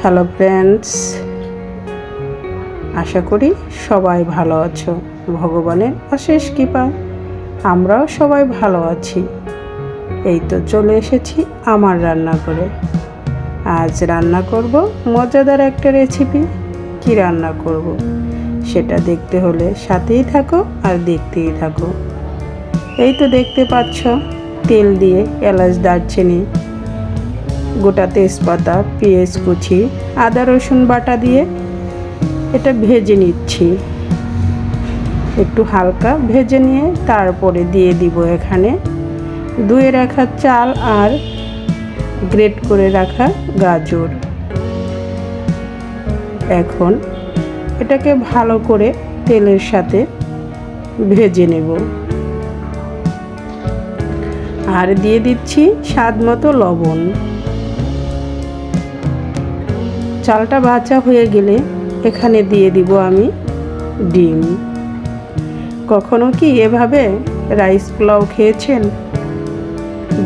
Hello friends, আশা করি সবাই ভালো আছো। ভগবানের অশেষ কৃপায় আমরাও সবাই ভালো আছি। এই তো চলে এসেছি আমার রান্নাঘরে। আজ রান্না করব মজাদার একটা রেসিপি। কি রান্না করব সেটা দেখতে হলে সাথেই থাকো আর দেখতেই থাকো। এই তো দেখতে পাচ্ছ, তেল দিয়ে এলাচ, দারচিনি, গোটা তেজপাতা, পেঁয়াজ কুচি, আদা রসুন বাটা দিয়ে এটা ভেজে নিচ্ছি। একটু হালকা ভেজে নিয়ে তারপরে দিয়ে দিব এখানে ধুয়ে রাখা চাল আর গ্রেট করে রাখা গাজর। এখন এটাকে ভালো করে তেলের সাথে ভেজে নেব আর দিয়ে দিচ্ছি স্বাদ মতো লবণ। চালটা ভাজা হয়ে গেলে এখানে দিয়ে দিব আমি ডিম। কখনো কি এভাবে রাইস পোলাও খেয়েছেন?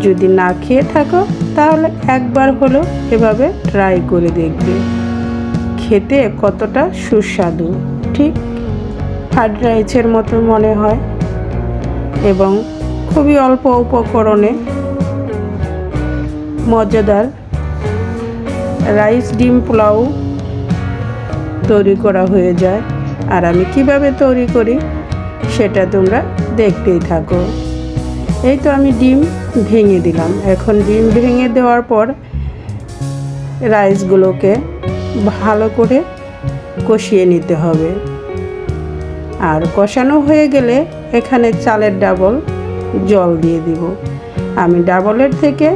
যদি না খেয়ে থাকো তাহলে একবার হলো এভাবে ট্রাই করে দেখবে, খেতে কতটা সুস্বাদু, ঠিক ফ্রাইড রাইসের মতো মনে হয় এবং খুবই অল্প উপকরণে মজাদার রাইস ডিম পোলাও তৈরি করা হয়ে যায়। আর আমি কিভাবে তৈরি করি সেটা তোমরা দেখতেই থাকো। এই তো আমি ডিম ভেঙে দিলাম। এখন ডিম ভেঙে দেওয়ার পর রাইসগুলোকে ভালো করে কষিয়ে নিতে হবে। আর কষানো হয়ে গেলে এখানে চালের ডাবল জল দিয়ে দিব। আমি ডাবলের থেকে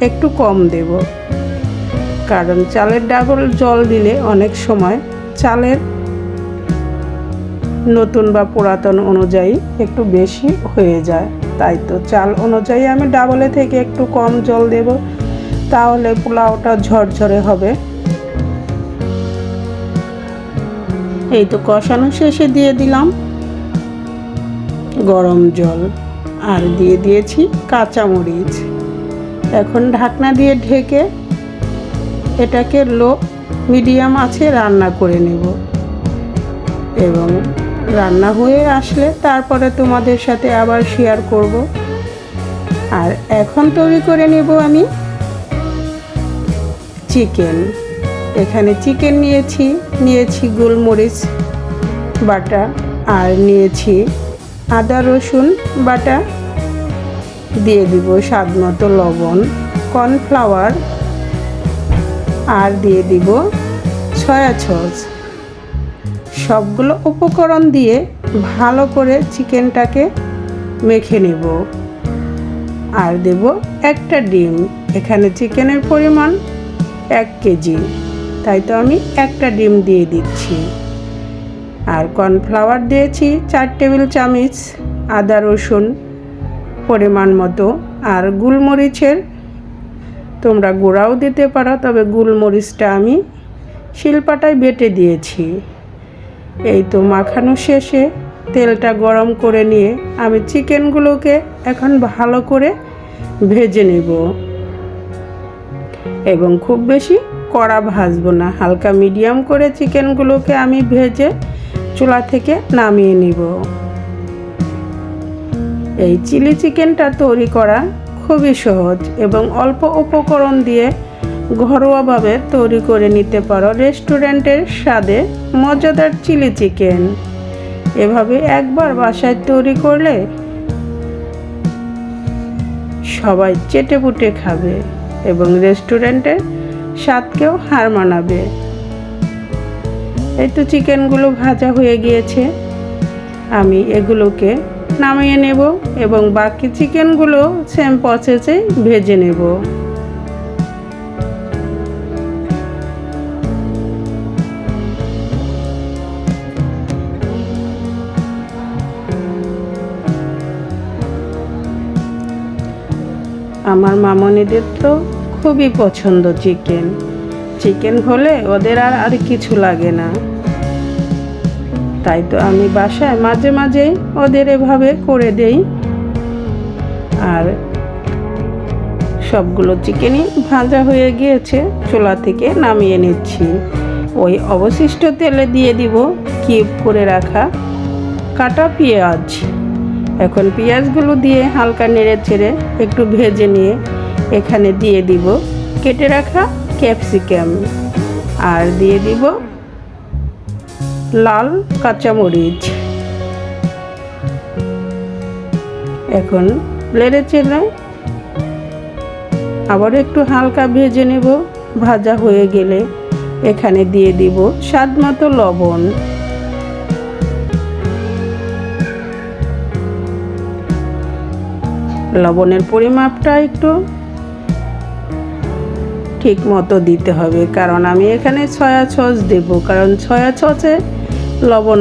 একটু কম দেব, কারণ চালের ডাবল জল দিলে অনেক সময় চালের নতুন বা পুরাতন অনুযায়ী একটু বেশি হয়ে যায়। তাই তো চাল অনুযায়ী আমি ডাবলে থেকে একটু কম জল দেব, তাহলে পোলাওটা ঝরঝরে হবে। এই তো কষানো শেষে দিয়ে দিলাম গরম জল আর দিয়ে দিয়েছি কাঁচামরিচ। এখন ঢাকনা দিয়ে ঢেকে এটাকে লো মিডিয়াম আঁচে রান্না করে নেব এবং রান্না হয়ে আসলে তারপরে তোমাদের সাথে আবার শেয়ার করব। আর এখন তৈরি করে নেব আমি চিকেন। এখানে চিকেন নিয়েছি গোলমরিচ বাটা আর নিয়েছি আদা রসুন বাটা, দিয়ে দিব স্বাদ মতো লবণ, কর্নফ্লাওয়ার আর দিয়ে দিব সয়া সস। সবগুলো উপকরণ দিয়ে ভালো করে চিকেনটাকে মেখে নেব আর দেব একটা ডিম। এখানে চিকেনের পরিমাণ 1 কেজি, তাই তো আমি একটা ডিম দিয়ে দিচ্ছি। আর কর্নফ্লাওয়ার দিয়েছি 4 টেবিল চামচ, আদা রসুন পরিমাণ মতো, আর গোলমরিচের তোমরা গুঁড়াও দিতে পারো, তবে গোলমরিচটা আমি শিলপাটায় বেটে দিয়েছি। এই তো মাখানো শেষে তেলটা গরম করে নিয়ে আমি চিকেনগুলোকে এখন ভালো করে ভেজে নেব এবং খুব বেশি কড়া ভাজবো না, হালকা মিডিয়াম করে চিকেনগুলোকে আমি ভেজে চুলা থেকে নামিয়ে নিব। এই চিলি চিকেনটা তৈরি করা খুবই সহজ এবং অল্প উপকরণ দিয়ে ঘরোয়াভাবে তৈরি করে নিতে পারো রেস্টুরেন্টের স্বাদে মজাদার চিলি চিকেন। এভাবে একবার বাসায় তৈরি করলে সবাই চেটেপুটে খাবে এবং রেস্টুরেন্টের স্বাদকেও হার মানাবে। এই তো চিকেনগুলো ভাজা হয়ে গিয়েছে, আমি এগুলোকে নামিয়ে নেব এবং বাকি চিকেনগুলো সেম প্রসেসে ভেজে নেব। আমার মামনিদের তো খুবই পছন্দ চিকেন হলে ওদের আর কিছু লাগে না। তাই তো আমি বাসায় মাঝে মাঝে ওদের এভাবে করে দেই আর সবগুলো চিকেনই ভাজা হয়ে গিয়েছে, চুলা থেকে নামিয়ে নিচ্ছি। ওই অবশিষ্ট তেলে দিয়ে দিব কিউব করে রাখা কাটা পেঁয়াজ। এখন পেঁয়াজগুলো দিয়ে হালকা নেড়ে চেড়ে একটু ভেজে নিয়ে এখানে দিয়ে দিব কেটে রাখা ক্যাপসিকাম, আর দিয়ে দিব লাল কাঁচামরিচ। এখন নেড়ে চেড়ে আবার একটু হালকা ভেজে নেব। ভাজা হয়ে গেলে এখানে দিয়ে দিব স্বাদ মতো লবণ। লবণের পরিমাপটা একটু ঠিক মতো দিতে হবে, কারণ আমি এখানে সয়া সস দেব, কারণ সয়া সসে লবণ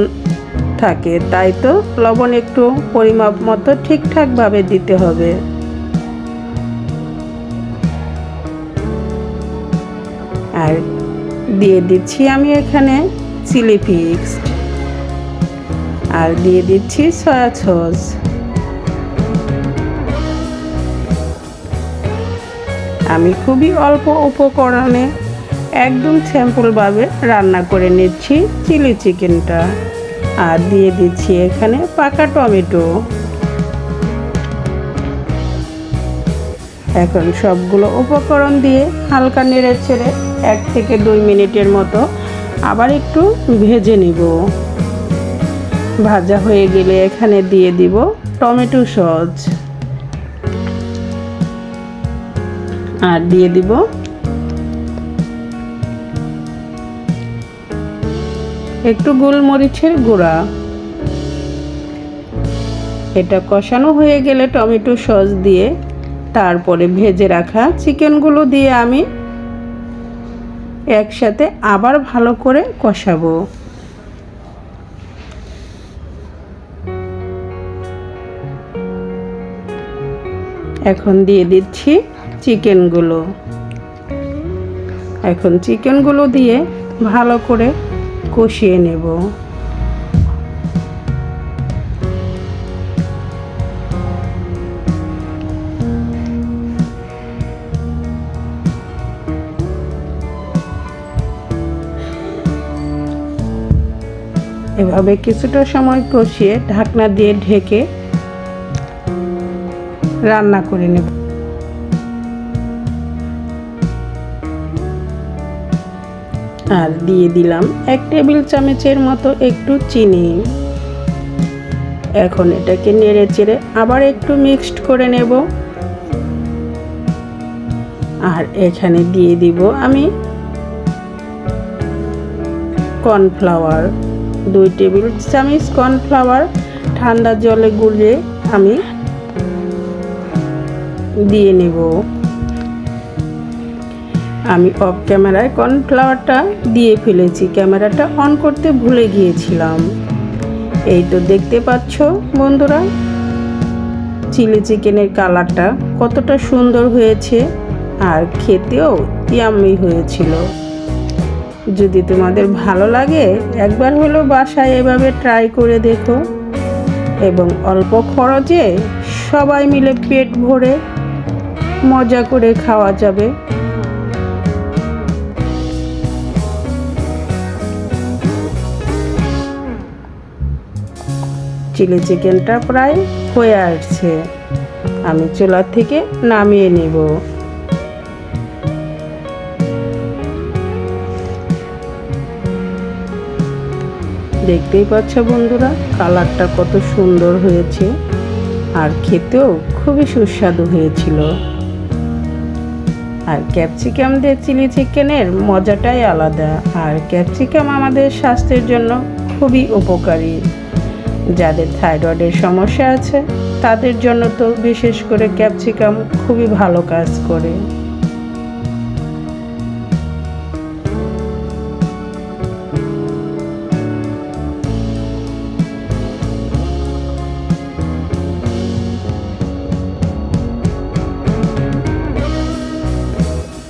থাকে, তাই তো লবণ একটু পরিমাপ মতো ঠিকঠাকভাবে দিতে হবে। আর দিয়ে দিচ্ছি আমি এখানে চিলি ফ্লেক্স, আর দিয়ে দিচ্ছি সয়া সস। আমি খুবই অল্প উপকরণে একদম সিম্পলভাবে রান্না করে নিচ্ছি চিলি চিকেনটা। আর দিয়ে দিচ্ছি এখানে পাকা টমেটো। এখন সবগুলো উপকরণ দিয়ে হালকা নেড়ে ছেড়ে 1 থেকে 2 মিনিটের মতো আবার একটু ভেজে নিব। ভাজা হয়ে গেলে এখানে দিয়ে দিব টমেটো সস, আর দিয়ে দিব একটু গোলমরিচের গুঁড়া। এটা কষানো হয়ে গেলে টমেটো সস দিয়ে তারপরে ভেজে রাখা চিকেনগুলো দিয়ে আমি একসাথে আবার ভালো করে কষাবো। এখন দিয়ে দিচ্ছি চিকেনগুলো। এখন চিকেনগুলো দিয়ে ভালো করে কষিয়ে নেব। এভাবে কিছুটা সময় কষিয়ে ঢাকনা দিয়ে ঢেকে রান্না করে নেব। আর দিয়ে দিলাম 1 টেবিল চামচের মতো একটু চিনি। এখন এটাকে নেড়ে চেড়ে আবার একটু মিক্সড করে নেব। আর এখানে দিয়ে দিব আমি কর্নফ্লাওয়ার, 2 টেবিল চামচ কর্নফ্লাওয়ার ঠান্ডা জলে গুলিয়ে আমি দিয়ে নেব। আমি অফ ক্যামেরায় কর্নফ্লাওয়ারটা দিয়ে ফেলেছি, ক্যামেরাটা অন করতে ভুলে গিয়েছিলাম। এই তো দেখতে পাচ্ছ বন্ধুরা, চিলি চিকেনের কালারটা কতটা সুন্দর হয়েছে, আর খেতেও ইয়াম্মি হয়েছিল। যদি তোমাদের ভালো লাগে একবার হলো বাসায় এভাবে ট্রাই করে দেখো, এবং অল্প খরচে সবাই মিলে পেট ভরে মজা করে খাওয়া যাবে। চিলি চিকেনটা প্রায় হয়ে আসছে, আমি চুলা থেকে নামিয়ে নেব। দেখতেই পাচ্ছ বন্ধুরা, কালারটা কত সুন্দর হয়েছে, আর খেতেও খুবই সুস্বাদু হয়েছিল। আর ক্যাপসিকাম দিয়ে চিলি চিকেনের মজাটাই আলাদা। আর ক্যাপসিকাম আমাদের স্বাস্থ্যের জন্য খুবই উপকারী। যাদের থাইরয়েডের সমস্যা আছে তাদের জন্য তো বিশেষ করে ক্যাপসিকাম খুবই ভালো কাজ করে।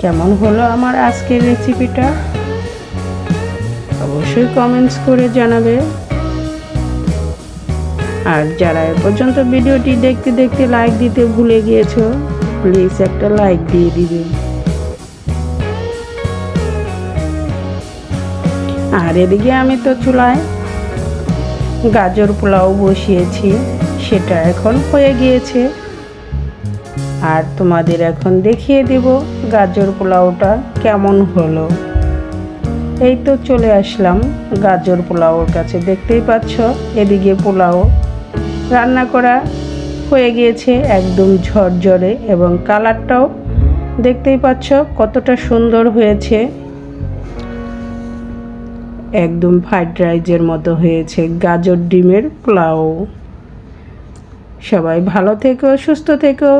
কেমন হলো আমার আজকের রেসিপিটা অবশ্যই কমেন্টস করে জানাবে। আর যারা এ পর্যন্ত ভিডিওটি দেখতে দেখতে লাইক দিতে ভুলে গিয়েছো প্লিজ একটা লাইক দিয়ে দিবে। আর এদিকে আমি তো চুলায় গাজর পোলাও বসিয়েছি, সেটা এখন হয়ে গিয়েছে। আর তোমাদের এখন দেখিয়ে দেব গাজর পোলাওটা কেমন হলো। এই তো চলে আসলাম গাজর পোলাওর কাছে, দেখতেই পাচ্ছ এদিকে পোলাও রান্না করা হয়ে গিয়েছে একদম ঝরঝরে, এবং কালারটাও দেখতেই পাচ্ছ কতটা সুন্দর হয়েছে, একদম ফ্রাইড রাইসের মতো হয়েছে গাজর ডিমের পোলাও। সবাই ভালো থেকো, সুস্থ থেকো।